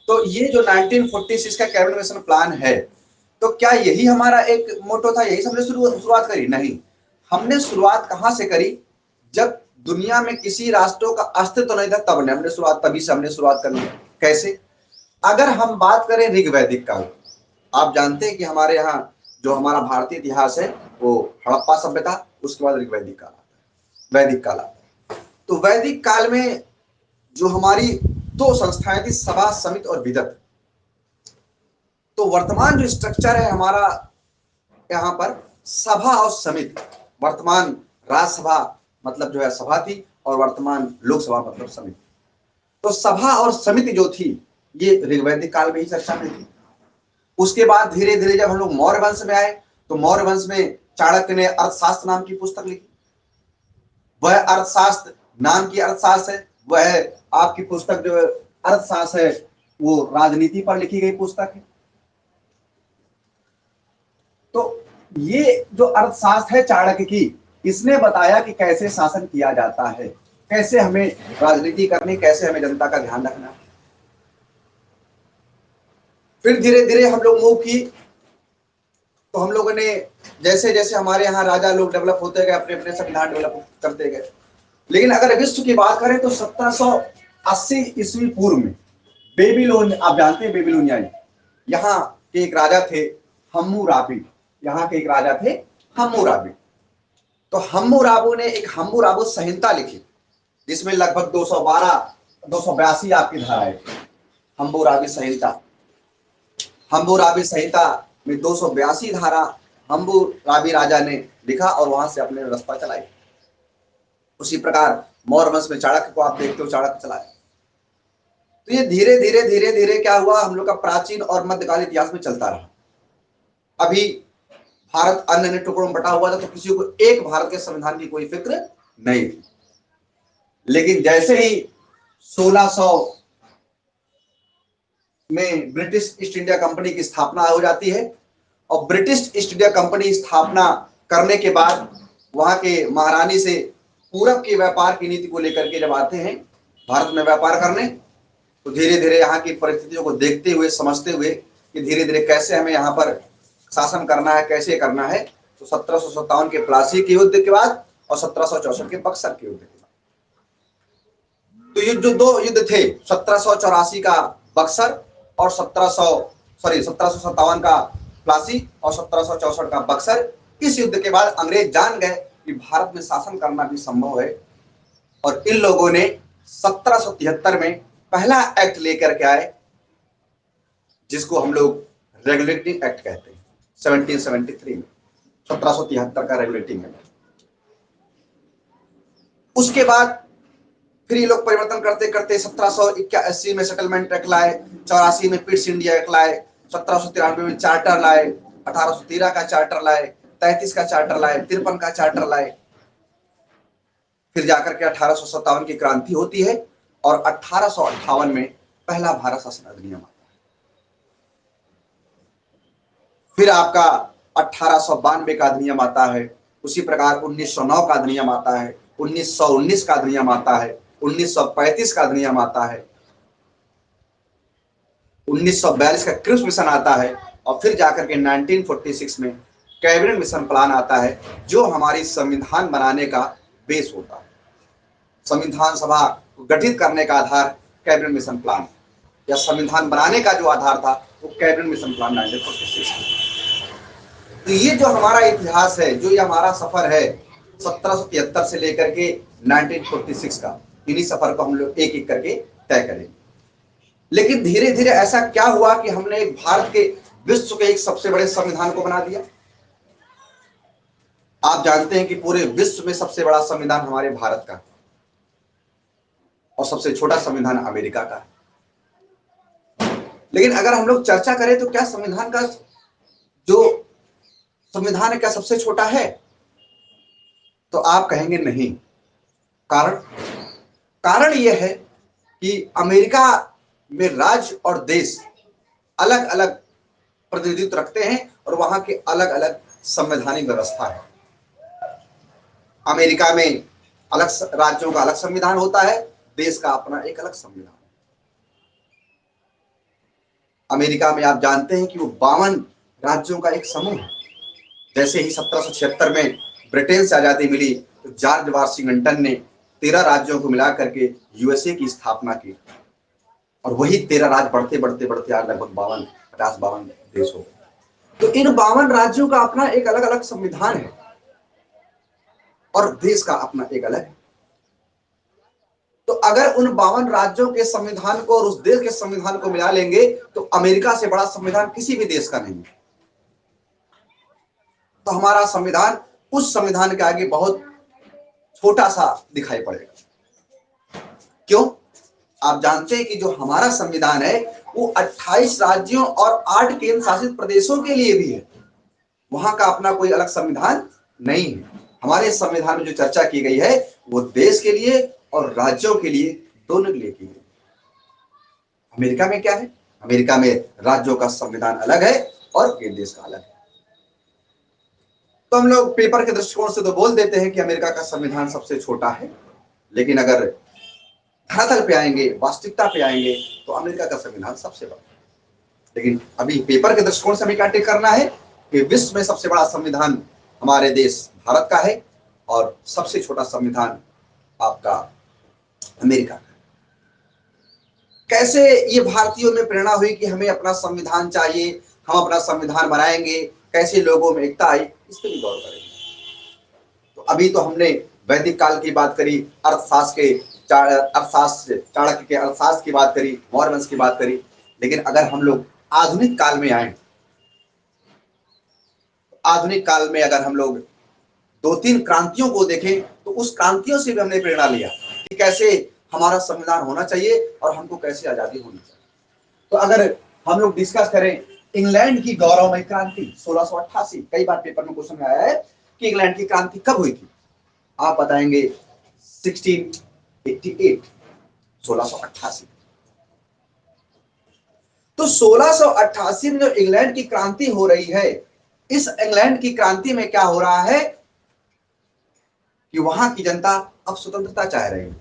तो ये जो 1946 का कैबिनेट मिशन प्लान है, तो क्या यही हमारा एक मोटो था, यही से हमने शुरुआत करी? नहीं, हमने शुरुआत कहां से करी? जब दुनिया में किसी राष्ट्रों का अस्तित्व नहीं था, तब हमने शुरुआत, तभी से हमने शुरुआत कर ली। कैसे? अगर हम बात करें ऋग्वैदिक काल, आप जानते हैं कि हमारे यहाँ जो हमारा भारतीय इतिहास है वो हड़प्पा सभ्यता, उसके बाद ऋग्वैदिक काल आता है, वैदिक काल आता है। तो वैदिक काल में जो हमारी दो संस्थाएं थी, सभा समिति और विदत। तो वर्तमान जो स्ट्रक्चर है हमारा यहाँ पर, सभा और समिति, वर्तमान राज्यसभा मतलब जो है सभा थी, और वर्तमान लोकसभा मतलब समिति। तो सभा और समिति जो थी ये ऋग्वैदिक काल में ही चर्चा में थी। उसके बाद धीरे धीरे जब हम लोग मौर्य वंश में आए, तो मौर्य वंश में चाणक्य ने अर्थशास्त्र नाम की पुस्तक लिखी। वह अर्थशास्त्र नाम की अर्थशास्त्र है, वह आपकी पुस्तक जो अर्थशास्त्र है वो राजनीति पर लिखी गई पुस्तक है। तो ये जो अर्थशास्त्र है चाणक्य की, इसने बताया कि कैसे शासन किया जाता है, कैसे हमें राजनीति करनी, कैसे हमें जनता का ध्यान रखना। फिर धीरे धीरे हम लोग मूव की, तो हम लोगों ने जैसे जैसे हमारे यहाँ राजा लोग डेवलप होते गए, अपने अपने संविधान डेवलप करते गए। लेकिन अगर विश्व की बात करें तो 1780 ईस्वी पूर्व में बेबीलोन, आप जानते हैं बेबीलोनिया, यहाँ के एक राजा थे हम्मुराबी, यहाँ के एक राजा थे हम्मुराबी। तो हम्मुराबू ने एक हम्मुराबू संहिता लिखी, जिसमें लगभग 282 आपकी धाराएं। हम्मुराबी संहिता, हम्मुराबी संहिता में 282 धारा हम्मुराबी राजा ने लिखा और वहां से अपने व्यवस्था चलाई। उसी प्रकार मौर्य वंश में चाणक्य को आप देखते हो, चाणक्य चलाया। तो ये धीरे धीरे धीरे धीरे क्या हुआ, हम लोग का प्राचीन और मध्यकालीन इतिहास में चलता रहा। अभी भारत अन्य अन्य टुकड़ों में बटा हुआ था, तो किसी को एक भारत के संविधान की कोई फिक्र नहीं थी। लेकिन जैसे ही 1600 में ब्रिटिश ईस्ट इंडिया कंपनी की स्थापना हो जाती है, और ब्रिटिश ईस्ट इंडिया कंपनी स्थापना करने के बाद वहां के महारानी से पूरब के व्यापार की नीति को लेकर के जब आते हैं भारत में व्यापार करने, तो धीरे धीरे यहाँ की परिस्थितियों को देखते हुए, समझते हुए कि धीरे धीरे कैसे हमें यहाँ पर शासन करना है, कैसे करना है, तो 1757 के प्लासी के युद्ध के बाद और 1764 के बक्सर के युद्ध के बाद, तो ये जो दो युद्ध थे, 1784 का बक्सर और 1757 का प्लासी और 1764 का बक्सर, इस युद्ध के बाद अंग्रेज जान गए कि भारत में शासन करना भी संभव है, और इन लोगों ने 1773 में पहला एक्ट लेकर के आए, जिसको हम लोग रेगुलेटिंग एक्ट कहते हैं। 1773 में 1773 का रेगुलेटिंग एक्ट। उसके बाद फिर ये लोग परिवर्तन करते करते 1781 में सेटलमेंट एक्ट लाए, 84 में पिट्स इंडिया एक्ट लाए, 1793 में चार्टर लाए, 1813 का चार्टर लाए, 33 का चार्टर लाए, 53 का चार्टर लाए। फिर जाकर के 1857 की क्रांति होती है, और 1858 में पहला भारत शासन अधिनियम आता है। फिर आपका 1892 का अधिनियम आता है, उसी प्रकार 1909 का अधिनियम आता है, 1919 का अधिनियम आता है, 1935 का अधिनियम आता है, 1942 का क्रिप्स मिशन आता है, और फिर जाकर के 1946 में कैबिनेट मिशन प्लान आता है, जो हमारी संविधान बनाने का बेस होता है। संविधान सभा को गठित करने का आधार कैबिनेट मिशन प्लान, या संविधान बनाने का जो आधार था वो कैबिनेट मिशन प्लान 1946। तो ये जो हमारा इतिहास है, जो ये हमारा सफर है 1773 से लेकर के 1946 का, इन्हीं सफर को हम लोग एक एक करके तय करेंगे। लेकिन धीरे धीरे ऐसा क्या हुआ कि हमने भारत के, विश्व के एक सबसे बड़े संविधान को बना दिया। आप जानते हैं कि पूरे विश्व में सबसे बड़ा संविधान हमारे भारत का, और सबसे छोटा संविधान अमेरिका का। लेकिन अगर हम लोग चर्चा करें तो क्या संविधान का जो संविधान है क्या सबसे छोटा है? तो आप कहेंगे नहीं। कारण यह है कि अमेरिका में राज्य और देश अलग अलग प्रतिनिधित्व रखते हैं, और वहां के अलग अलग संवैधानिक व्यवस्था है। अमेरिका में अलग राज्यों का अलग संविधान होता है, देश का अपना एक अलग संविधान। अमेरिका में आप जानते हैं कि वो 52 राज्यों का एक समूह है। जैसे ही 1776 में ब्रिटेन से आजादी मिली तो जॉर्ज वाशिंगटन ने 13 राज्यों को मिला करके यूएसए की स्थापना की, और वही 13 राज्य बढ़ते बढ़ते बढ़ते आज लगभग 52 देश हो गए। तो इन 52 राज्यों का अपना एक अलग अलग संविधान है और देश का अपना एक अलग है। तो अगर उन 52 राज्यों के संविधान को और उस देश के संविधान को मिला लेंगे तो अमेरिका से बड़ा संविधान किसी भी देश का नहीं है। तो हमारा संविधान उस संविधान के आगे बहुत छोटा सा दिखाई पड़ेगा। क्यों? आप जानते हैं कि जो हमारा संविधान है वो 28 राज्यों और 8 केंद्र शासित प्रदेशों के लिए भी है। वहां का अपना कोई अलग संविधान नहीं है। हमारे संविधान में जो चर्चा की गई है वो देश के लिए और राज्यों के लिए, दोनों के लिए की गई। अमेरिका में क्या है? अमेरिका में राज्यों का संविधान अलग है और देश का अलग है। तो हम लोग पेपर के दृष्टिकोण से तो बोल देते हैं कि अमेरिका का संविधान सबसे छोटा है, लेकिन अगर धरातल पे आएंगे, वास्तविकता पे आएंगे तो अमेरिका का संविधान सबसे बड़ा है। लेकिन अभी पेपर के दृष्टिकोण से हमें क्या टिक करना है कि विश्व में सबसे बड़ा संविधान हमारे देश भारत का है और सबसे छोटा संविधान आपका अमेरिका का। कैसे ये भारतीयों में प्रेरणा हुई कि हमें अपना संविधान चाहिए, हम अपना संविधान बनाएंगे, कैसे लोगों में एकता आई, इस पर भी गौर करेंगे। तो अभी तो हमने वैदिक काल की बात करी, अर्थशास्त्र चाणक्य के अर्थशास्त्र की बात करी, मौर्य वंश की बात करी, लेकिन अगर हम लोग आधुनिक काल में आए, आधुनिक काल में अगर हम लोग 2-3 क्रांतियों को देखें तो उस क्रांतियों से भी हमने प्रेरणा लिया कि कैसे हमारा संविधान होना चाहिए और हमको कैसे आजादी होनी चाहिए। तो अगर हम लोग डिस्कस करें इंग्लैंड की गौरवमयी क्रांति 1688, कई बार पेपर में क्वेश्चन में आया है कि इंग्लैंड की क्रांति कब हुई थी, आप बताएंगे 1688, 1688। तो 1688 में जो इंग्लैंड की क्रांति हो रही है, इस इंग्लैंड की क्रांति में क्या हो रहा है कि वहां की जनता अब स्वतंत्रता चाह रही है,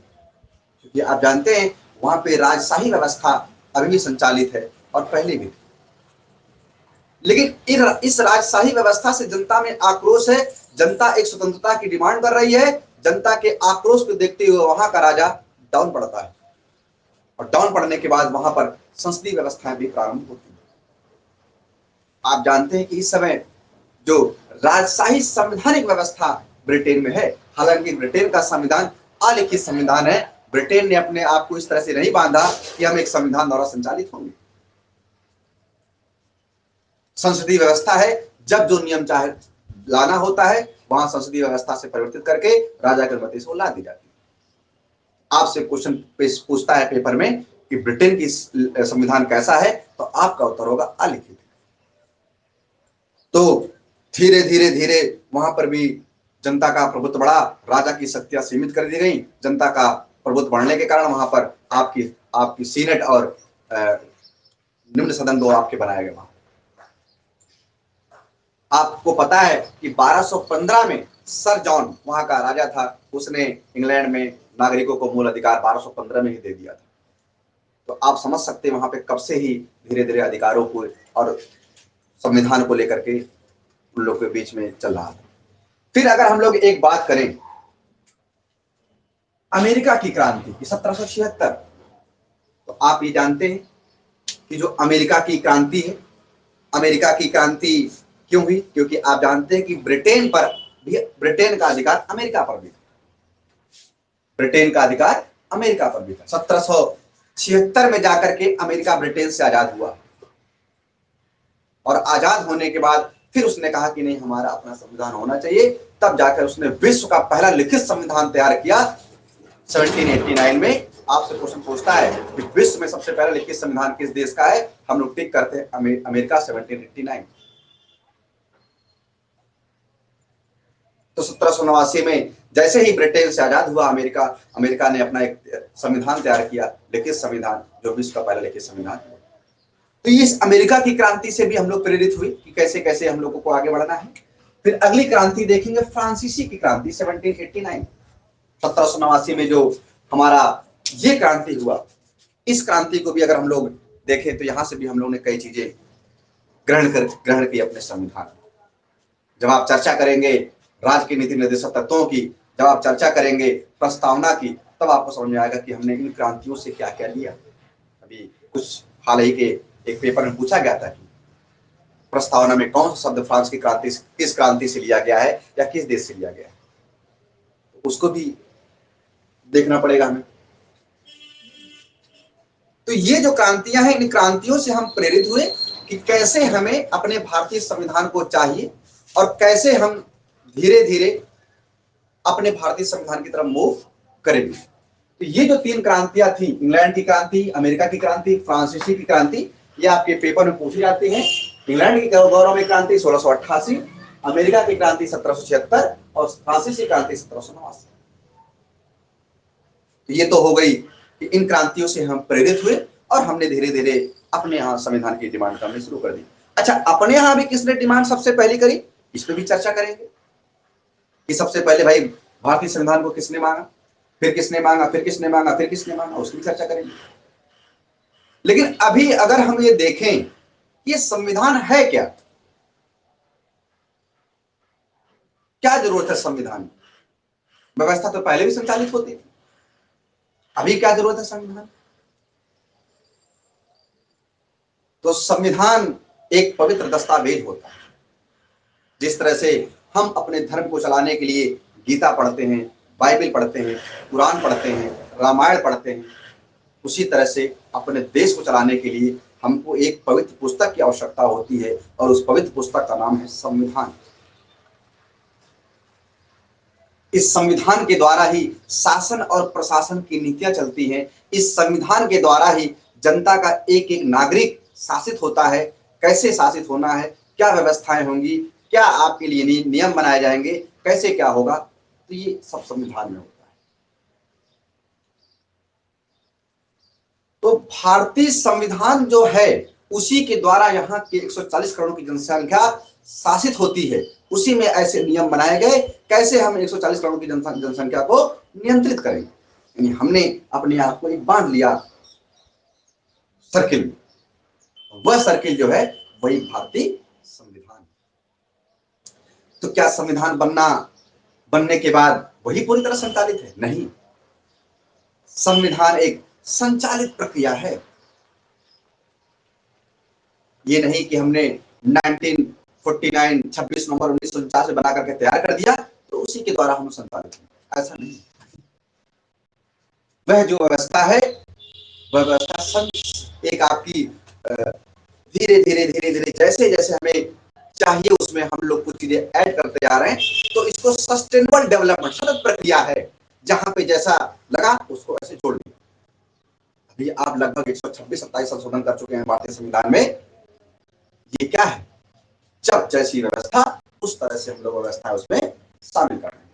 क्योंकि आप जानते हैं वहां पे राजशाही व्यवस्था अभी भी संचालित है और पहले भी थी। लेकिन इस राजशाही व्यवस्था से जनता में आक्रोश है, जनता एक स्वतंत्रता की डिमांड कर रही है। जनता के आक्रोश को देखते हुए वहां का राजा डाउन पड़ता है और डाउन पड़ने के बाद वहां पर संसदीय व्यवस्थाएं भी प्रारंभ होती है। आप जानते हैं कि इस समय जो राजशाही संवैधानिक व्यवस्था ब्रिटेन में है, हालांकि ब्रिटेन का संविधान अलिखित संविधान है। ब्रिटेन ने अपने आप को इस तरह से नहीं बांधा कि हम एक संविधान द्वारा संचालित होंगे। संसदीय व्यवस्था है, जब जो नियम चाहे लाना होता है वहां संसदीय व्यवस्था से परिवर्तित करके राजा के अनुमति से वो ला दी जाती है। आपसे क्वेश्चन पूछता है पेपर में कि ब्रिटेन की संविधान कैसा है, तो आपका उत्तर होगा अलिखित। तो धीरे धीरे धीरे वहां पर भी जनता का प्रभुत्व बढ़ा, राजा की शक्तियां सीमित कर दी गई। जनता का प्रभुत्व बढ़ने के कारण वहां पर आपकी सीनेट और निम्न सदन दो आपके बनाए गए। वहां आपको पता है कि 1215 में सर जॉन वहां का राजा था, उसने इंग्लैंड में नागरिकों को मूल अधिकार 1215 में ही दे दिया था। तो आप समझ सकते हैं वहां पे कब से ही धीरे धीरे अधिकारों को और संविधान को लेकर के उन लोगों के बीच में चल रहा था। फिर अगर हम लोग एक बात करें अमेरिका की क्रांति की 1776, तो आप ये जानते हैं कि जो अमेरिका की क्रांति है, अमेरिका की क्रांति क्यों हुई? क्योंकि आप जानते हैं कि ब्रिटेन का अधिकार अमेरिका पर भी था। ब्रिटेन का अधिकार अमेरिका पर भी था। 1776 में जाकर के अमेरिका ब्रिटेन से आजाद हुआ और आजाद होने के बाद फिर उसने कहा कि नहीं, हमारा अपना संविधान होना चाहिए। तब जाकर उसने विश्व का पहला लिखित संविधान तैयार किया 1789 में। आपसे क्वेश्चन पूछता है कि विश्व में सबसे पहला लिखित संविधान किस देश का है, हम लोग टिक करते हैं अमेरिका 1789। तो 1789 में जैसे ही ब्रिटेन से आजाद हुआ अमेरिका ने अपना एक संविधान तैयार किया, लिखित संविधान, जो विश्व का पहला लिखित संविधान। तो इस अमेरिका की क्रांति से भी हम लोग प्रेरित हुए कि कैसे कैसे हम लोगों को आगे बढ़ना है। फिर अगली क्रांति देखेंगे फ्रांसीसी की क्रांति 1789। 1789 में जो हमारा ये क्रांति हुआ, इस क्रांति को भी अगर हम लोग देखें तो यहाँ से भी हम लोगों ने कई चीजें ग्रहण की अपने संविधान। जब आप चर्चा करेंगे राज्य की नीति निर्देशक तत्वों की, जब आप चर्चा करेंगे प्रस्तावना की, तब आपको समझ में आएगा कि हमने इन क्रांतियों से क्या क्या लिया। अभी कुछ हाल ही के एक पेपर में पूछा गया था कि प्रस्तावना में कौन सा शब्द फ्रांस की क्रांति किस क्रांति से लिया गया है या किस देश से लिया गया है, उसको भी देखना पड़ेगा हमें। तो ये जो क्रांतियां हैं, इन क्रांतियों से हम प्रेरित हुए कि कैसे हमें अपने भारतीय संविधान को चाहिए और कैसे हम धीरे धीरे अपने भारतीय संविधान की तरफ मूव करेंगे। तो ये जो 3 क्रांतियां थी, इंग्लैंड की क्रांति, अमेरिका की क्रांति, फ्रांसीसी की क्रांति, ये आपके पेपर में पूछी जाती है। इंग्लैंड की गौरवमयी क्रांति 1688, अमेरिका की क्रांति 1776 और फ्रांसीसी क्रांति 1789। ये तो हो गई कि इन क्रांतियों से हम प्रेरित हुए और हमने धीरे धीरे अपने यहाँ संविधान की डिमांड करनी शुरू कर दी। अच्छा, अपने यहाँ भी किसने डिमांड सबसे पहली करी, इस पर भी चर्चा करेंगे कि सबसे पहले भाई भारतीय संविधान को किसने मांगा, फिर किसने मांगा, फिर किसने मांगा, फिर किसने मांगा, उसकी चर्चा करेंगे। लेकिन अभी अगर हम ये देखें कि ये संविधान है क्या, क्या जरूरत है संविधान, व्यवस्था तो पहले भी संचालित होती थी, अभी क्या जरूरत है संविधान। तो संविधान एक पवित्र दस्तावेज होता है। जिस तरह से हम अपने धर्म को चलाने के लिए गीता पढ़ते हैं, बाइबल पढ़ते हैं, कुरान पढ़ते हैं, रामायण पढ़ते हैं, उसी तरह से अपने देश को चलाने के लिए हमको एक पवित्र पुस्तक की आवश्यकता होती है और उस पवित्र पुस्तक का नाम है संविधान। इस संविधान के द्वारा ही शासन और प्रशासन की नीतियां चलती हैं। इस संविधान के द्वारा ही जनता का एक एक नागरिक शासित होता है। कैसे शासित होना है, क्या व्यवस्थाएं होंगी, क्या आपके लिए नियम बनाए जाएंगे, कैसे क्या होगा, तो ये सब संविधान में होता है। तो भारतीय संविधान जो है उसी के द्वारा यहाँ के 140 करोड़ की जनसंख्या शासित होती है। उसी में ऐसे नियम बनाए गए कैसे हम 140 करोड़ की जनसंख्या को नियंत्रित करें। यानी हमने अपने आप को एक बांध लिया सर्किल, वह सर्किल जो है वही भारतीय संविधान। तो क्या संविधान बनने के बाद वही पूरी तरह संचालित है? नहीं, संविधान एक संचालित प्रक्रिया है। ये नहीं कि हमने 1949 26 नवंबर 1949 में बना करके तैयार कर दिया तो उसी के द्वारा हम संचालित हैं, ऐसा नहीं। वह जो व्यवस्था है वह व्यवस्था एक आपकी धीरे धीरे धीरे धीरे जैसे जैसे हमें चाहिए उसमें हम लोग कुछ चीजें ऐड करते जा रहे हैं। तो इसको सस्टेनेबल डेवलपमेंट सतत प्रक्रिया है, जहां पे जैसा लगा उसको ऐसे जोड़ दिया। अभी आप लगभग 126-27 संशोधन कर चुके हैं भारतीय संविधान में। ये क्या है, जब जैसी व्यवस्था उस तरह से हम लोग व्यवस्था उसमें शामिल कर रहे हैं।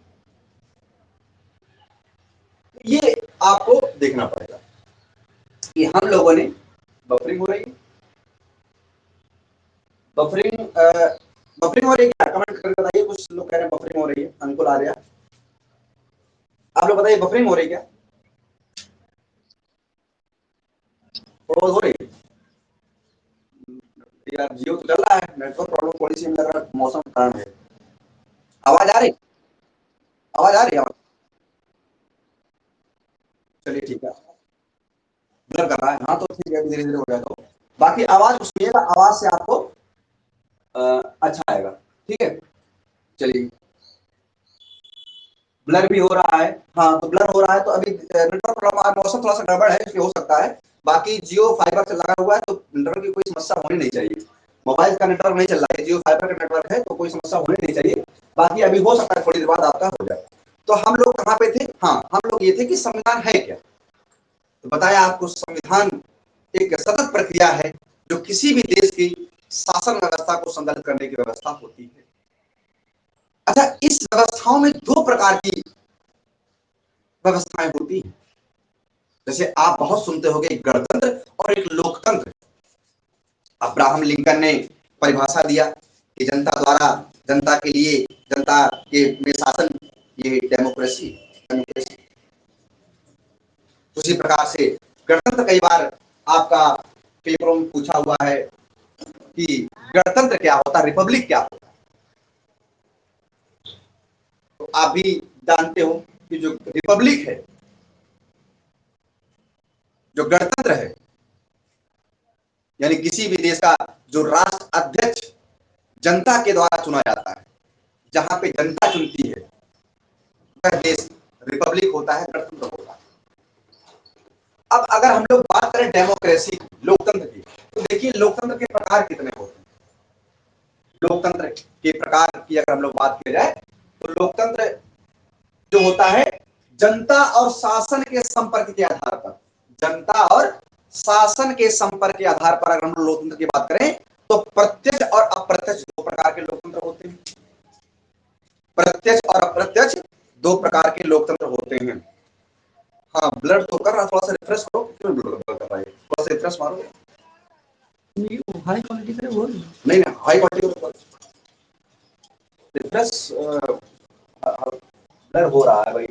ये आपको देखना पड़ेगा कि हम लोगों ने बफरिंग हो रही है, बफरिंग हो रही है क्या, कमेंट करके बताइए। कुछ लोग कह रहे हैं बफरिंग हो रही है, अनुकूल आ रहा है, आप लोग बताइए बफरिंग हो रही है क्या, हो रही है यार। जियो तो चल रहा है, नेटवर्क प्रॉब्लम थोड़ी सी लग रहा है, मौसम कारण है। आवाज आ रही, आवाज आ रही है, चलिए ठीक है, ब्लर कर रहा है, हाँ तो ठीक है, धीरे धीरे हो जाएगा। बाकी आवाज सुनिएगा, आवाज से आपको अच्छा आएगा, ठीक है। चलिए, ब्लर भी हो रहा है, हाँ तो ब्लर हो रहा है तो अभी नेटवर्क प्रॉब्लम, मौसम थोड़ा सा गड़बड़ है इसलिए हो सकता है। बाकी जियो फाइबर से लगा हुआ है तो नेटवर्क की कोई समस्या होनी नहीं चाहिए। मोबाइल का नेटवर्क नहीं चल रहा है, जियो फाइबर का नेटवर्क है तो कोई समस्या होनी नहीं चाहिए। बाकी अभी हो सकता है थोड़ी देर बाद आपका हो जाए। तो हम लोग कहाँ पे थे, हाँ हम लोग ये थे कि संविधान है क्या। तो बताया आपको, संविधान एक सतत प्रक्रिया है जो किसी भी देश की शासन व्यवस्था को संचालित करने की व्यवस्था होती है। अच्छा, इस व्यवस्थाओं में 2 प्रकार की व्यवस्थाएं होती हैं। जैसे आप बहुत सुनते होंगे, एक गणतंत्र और एक लोकतंत्र। अब्राहम लिंकन ने परिभाषा दिया कि जनता द्वारा, जनता के लिए, जनता के में शासन, ये डेमोक्रेसी। उसी प्रकार से गणतंत्र कई बार आपका पेपरों में पूछा हुआ है कि गणतंत्र क्या होता है, रिपब्लिक क्या होता है। तो आप भी जानते हो कि जो रिपब्लिक है, जो गणतंत्र है, यानी किसी भी देश का जो राष्ट्र अध्यक्ष जनता के द्वारा चुना जाता है, जहां पे जनता चुनती है, वह देश रिपब्लिक होता है, गणतंत्र होता है। अब अगर हम लोग बात करें डेमोक्रेसी, लोकतंत्र की, तो देखिए लोकतंत्र के प्रकार कितने होते हैं। लोकतंत्र के प्रकार की अगर हम लोग बात की जाए तो लोकतंत्र जो होता है जनता और शासन के संपर्क के आधार पर, जनता और शासन के संपर्क के आधार पर अगर हम लोग लोकतंत्र की बात करें तो प्रत्यक्ष और अप्रत्यक्ष दो प्रकार के लोकतंत्र होते हैं। प्रत्यक्ष और अप्रत्यक्ष दो प्रकार के लोकतंत्र होते हैं। हाँ, ब्लड तो कर रहा, थोड़ा सा रिफ्रेश करो। क्यों ब्लड कर रहा है, थोड़ा सा रिफ्रेश मारो। हाई क्वालिटी का वो नहीं, हाई क्वालिटी रिफ्रेश ब्लड हो रहा है भाई,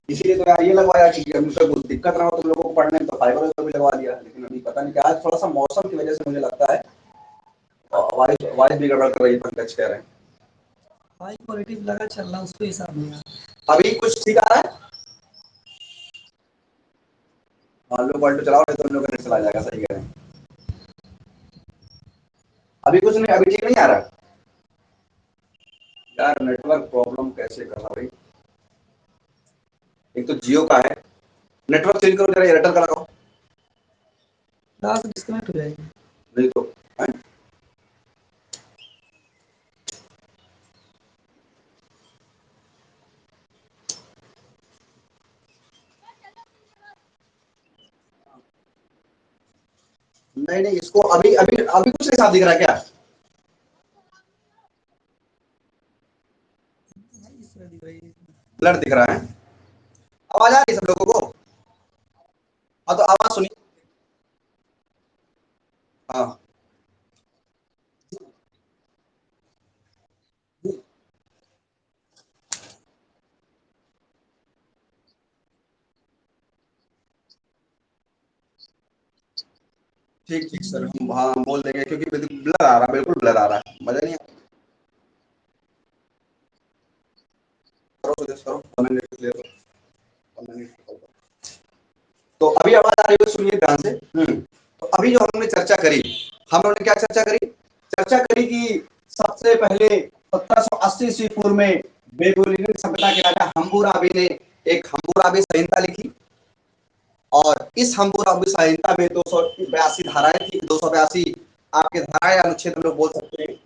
इसीलिए तो यार ये लगवाया कि हमको कुछ दिक्कत ना हो तुम लोगों को पढ़ने में, तो फाइबर तो भी लगवा दिया। लेकिन अभी पता नहीं क्या, थोड़ा सा मौसम की वजह से मुझे लगता है आवाज भी गड़बड़ कर रही है, पंकज कह रहे हैं। हाई क्वालिटी लगा चल रहा, उसके हिसाब में अभी कुछ ठीक आ रहा है। हाँ, लो पलटो चलाओ, नहीं तो हम लोग का चला जाएगा। सही कह रहे हैं। अभी कुछ नहीं, अभी ठीक नहीं आ रहा यार। नेटवर्क प्रॉब्लम कैसे कर रहा भाई, एक तो जियो का है। नेटवर्क चेंज करो जरा, एयरटेल का लगाओ। डिस्कनेक्ट हो जाएगी नहीं तो है? नहीं नहीं, इसको अभी अभी अभी कुछ नहीं साफ दिख रहा है क्या? ब्लर दिख रहा है। आवाज आ रही है सब लोगों को? हाँ तो आवाज सुनिए। हाँ ठीक ठीक सर, हाँ हम बोल देंगे, क्योंकि ब्लर आ रहा है, बिल्कुल ब्लर आ रहा है, मजा नहीं आ रहा। तो अभी आवाज आ रही है, सुनिए ध्यान से। तो अभी जो हमने चर्चा करी, हम लोगों ने क्या चर्चा करी? चर्चा करी कि सबसे पहले 1780 ईस्वी पूर्व में बेबीलोनियन सभ्यता के राजा हम्मुराबी ने एक हम्मुराबी संहिता लिखी, और इस हम्मुराबी संहिता में 282 धाराएं थी। 282 आपके धाराएं अनुच्छेद हम लोग बोल सकते हैं।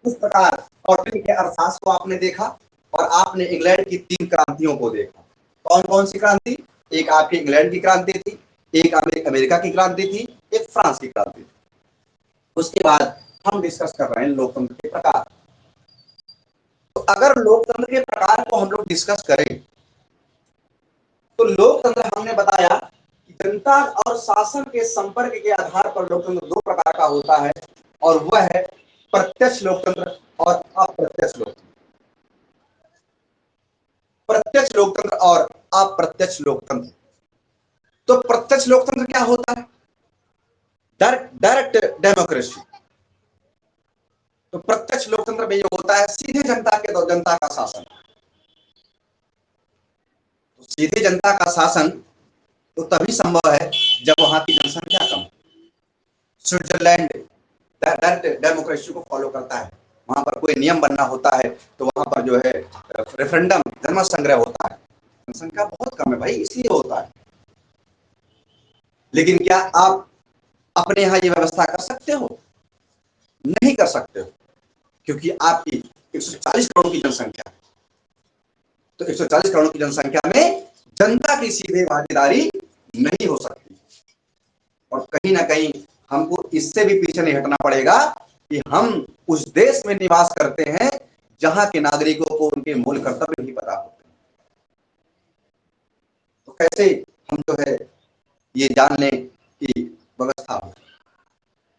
उस प्रकार टॉटिन के अर्थशास्त्र को आपने देखा, और आपने इंग्लैंड की 3 क्रांतियों को देखा। कौन कौन सी क्रांति? एक आपकी इंग्लैंड की क्रांति थी, एक अमेरिका की क्रांति थी, एक फ्रांस की क्रांति थी। उसके बाद हम डिस्कस कर रहे हैं लोकतंत्र के प्रकार। तो अगर लोकतंत्र के प्रकार को हम लोग डिस्कस करें तो लोकतंत्र हमने बताया कि जनता और शासन के संपर्क के आधार पर लोकतंत्र 2 प्रकार का होता है, और वह है प्रत्यक्ष लोकतंत्र और अप्रत्यक्ष लोकतंत्र। प्रत्यक्ष लोकतंत्र और अप्रत्यक्ष लोकतंत्र। तो प्रत्यक्ष लोकतंत्र क्या होता है? Direct democracy. तो प्रत्यक्ष लोकतंत्र में ये होता है सीधे जनता का शासन। तो सीधे जनता का शासन तो तभी संभव है जब वहां की जनसंख्या कम। स्विट्जरलैंड डायरेक्ट डेमोक्रेसी को फॉलो करता है। वहां पर कोई नियम बनना होता है तो वहां पर जो है रेफरेंडम, जनमत संग्रह होता है। जनसंख्या बहुत कम है भाई, इसलिए होता है। लेकिन क्या आप अपने यहाँ ये व्यवस्था कर सकते हो? नहीं कर सकते हो, क्योंकि आपकी 140 करोड़ की जनसंख्या है। तो 140 करोड़ की जनसंख्या में जनता की सीधे भागीदारी नहीं हो सकती। और कहीं ना कहीं हमको इससे भी पीछे नहीं हटना पड़ेगा कि हम उस देश में निवास करते हैं जहां के नागरिकों को उनके मूल कर्तव्य नहीं पता होते। तो कैसे हम जो है ये जान लें कि व्यवस्था हो।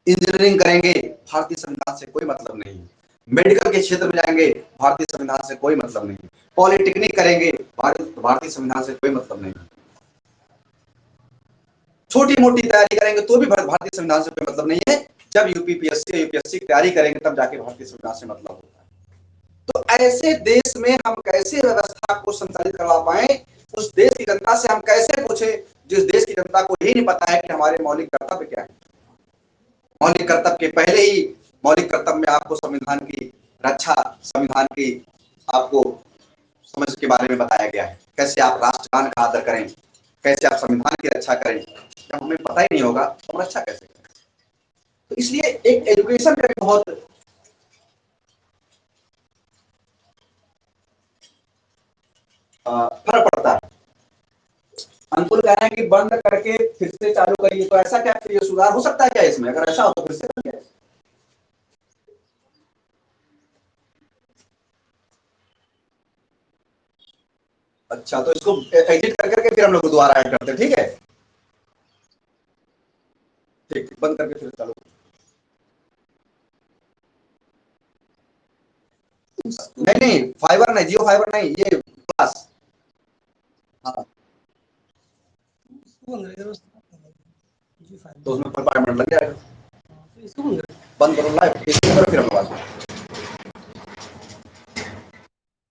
इंजीनियरिंग करेंगे, भारतीय संविधान से कोई मतलब नहीं। मेडिकल के क्षेत्र में जाएंगे, भारतीय संविधान से कोई मतलब नहीं। पॉलिटेक्निक करेंगे, भारतीय संविधान से कोई मतलब नहीं। छोटी मोटी तैयारी करेंगे तो भी भारतीय संविधान से कोई मतलब नहीं है। जब यूपीपीएससी यूपीएससी की तैयारी करेंगे तब जाके भारतीय संविधान से मतलब होता है। तो ऐसे देश में हम कैसे व्यवस्था को संचालित करवा पाए, उस देश की जनता से हम कैसे पूछे जिस देश की जनता को यही नहीं पता है कि हमारे मौलिक कर्तव्य क्या है। मौलिक कर्तव्य के पहले ही मौलिक कर्तव्य में आपको संविधान की रक्षा, संविधान की आपको समझ के बारे में बताया गया है। कैसे आप राष्ट्रगान का आदर करें, कैसे आप संविधान की रक्षा करें। जब हमें पता ही नहीं होगा तो हम रक्षा कैसे करें। तो इसलिए एक एजुकेशन का भी बहुत फर्क पड़ता है। अंकुल कह रहे हैं कि बंद करके फिर से चालू करिए, तो ऐसा क्या फिर ये सुधार हो सकता है क्या इसमें? अगर ऐसा हो तो फिर से करिए। अच्छा, तो इसको एडिट कर करके फिर हम लोग दोबारा ऐड करते हैं, ठीक है? ठीक, बंद करके फिर चालू। नहीं नहीं, फाइबर नहीं, जियो फाइबर नहीं, ये प्लस। हाँ, इसको बंद करो, जी तो फाइव। उसमें 5 मिनट लग जाएगा। तो इसको बंद करो। बंद करो लाइव, इसको करो फिर हम बात